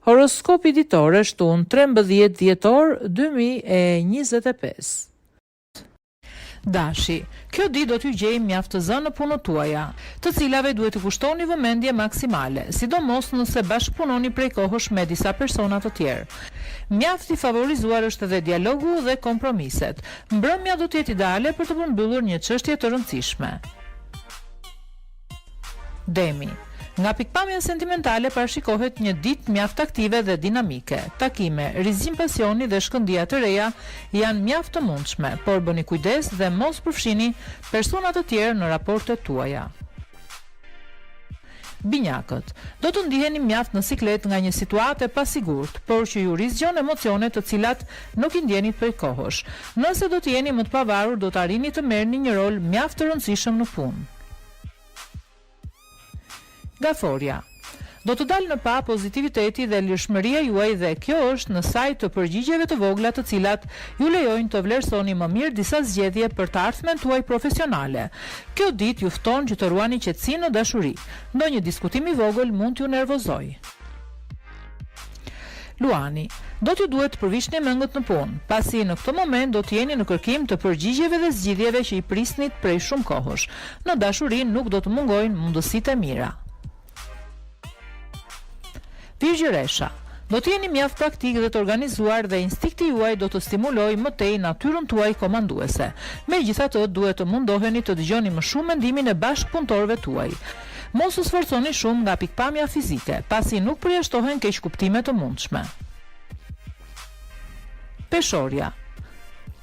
Horoskopi ditore shtunë 13 dhjetor 2025. Dashi, kjo ditë do t'ju gjejë mjaft të zënë në punët tuaja, të cilave duhet të kushtoni vëmendje maksimale, sidomos nëse bashkëpunoni prej kohësh me disa persona të tjerë. Mjaft i favorizuar është edhe dialogu dhe kompromiset. Mbrëmja do të jetë ideale për të përmbyllur një çështje të rëndësishme. Demi, nga pikpamja sentimentale parashikohet një ditë mjaft aktive dhe dinamike. Takime, rizim pasioni dhe shkëndija të reja janë mjaft të mundshme, por bëni kujdes dhe mos përfshini persona të tjerë në raportet tuaja. Binjakët, do të ndiheni mjaft në siklet nga një situatë e pasigurt, por që ju rizgjon emocione të cilat nuk i ndjenit prej kohësh. Nëse do të jeni më të pavarur, do të arrini të merrni një rol mjaft të rëndësishëm në punë. Gaforia, do të dalë në pa pozitiviteti dhe lirshmëria juaj dhe kjo është në sajt të përgjigjeve të vogla të cilat ju lejojnë të vlerësoni më mirë disa zgjedhje për të ardhmen tuaj profesionale. Kjo ditë ju fton që të ruani qetësi në dashuri. Ndonjë diskutim i vogël mund t'ju nervozojë. Luani, do t'ju duhet të përvishni mëngët në punë, pasi në këtë moment do t'jeni në kërkim të përgjigjeve dhe zgjidhjeve që i prisnit prej shumë kohësh. Në dashuri nuk do të mungojnë mundësitë e mira. Virgjëresha, do të jeni mjaft praktik dhe të organizuar dhe instikti juaj do të stimulojë më tej natyrën tuaj komanduese. Megjithatë, duhet të mundoheni të dëgjoni më shumë mendimin e bashkëpunëtorëve tuaj. Mos u sforconi shumë nga pikpamja fizike, pasi nuk përjashtohen keqkuptime të mundshme. Peshorja,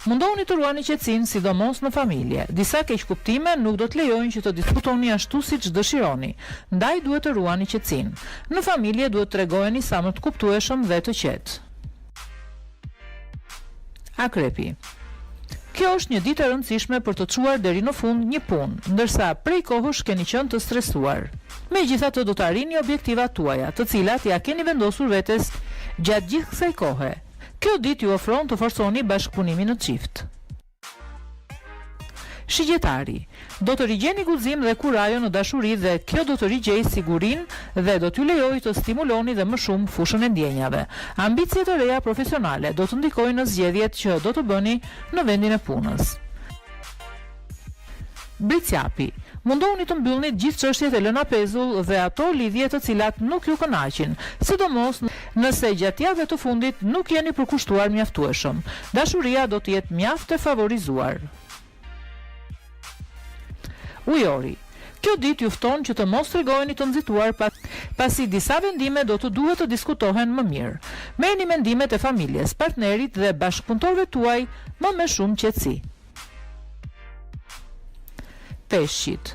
mundohuni të ruani qetësinë, sidomos në familje. Disa keqkuptime nuk do të lejojnë që të diskutoni ashtu siç dëshironi, ndaj duhet të ruani qetësinë. Në familje duhet të tregojeni sa më të kuptueshëm dhe të qetë. Akrepi, kjo është një ditë e rëndësishme për të çuar deri në fund një punë, ndërsa prej kohësh keni qenë të stresuar. Megjithatë, do të arrini objektivat tuaja, të cilat ja keni vendosur vetes gjatë gjithë kësaj kohe. Kjo ditë ju ofron të forsoni bashkëpunimin në çift. Shigjetari, do të rigjeni guxim dhe kurajo në dashuri dhe kjo do të rigjej sigurinë dhe do t'ju lejojë të stimuloni dhe më shumë fushën e ndjenjave. Ambicjet e reja profesionale do të ndikojnë në zgjedhjet që do të bëni në vendin e punës. Bricjapi, mundohuni të mbyllni gjithë çështjet e lëna pezull dhe ato lidhje të cilat nuk ju kënaqin, sidomos nëse gjatë javëve të fundit nuk jeni përkushtuar mjaftueshëm. Dashuria do të jetë mjaft e favorizuar. Ujori, kjo ditë ju fton që të mos tregojeni të nxituar pasi disa vendime do të duhet të diskutohen më mirë. Merrni mendimet e familjes, partnerit dhe bashkëpunëtorëve tuaj më me shumë qetësi. Peshqit,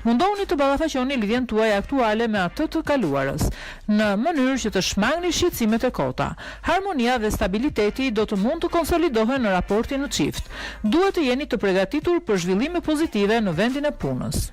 mundohuni të ballafaqoni lidhjen tuaj aktuale me atë të kaluarës, në mënyrë që të shmangni shqetësimet e kota. Harmonia dhe stabiliteti do të mund të konsolidohen në raportin në çift. Duhet të jeni të përgatitur për zhvillime pozitive në vendin e punës.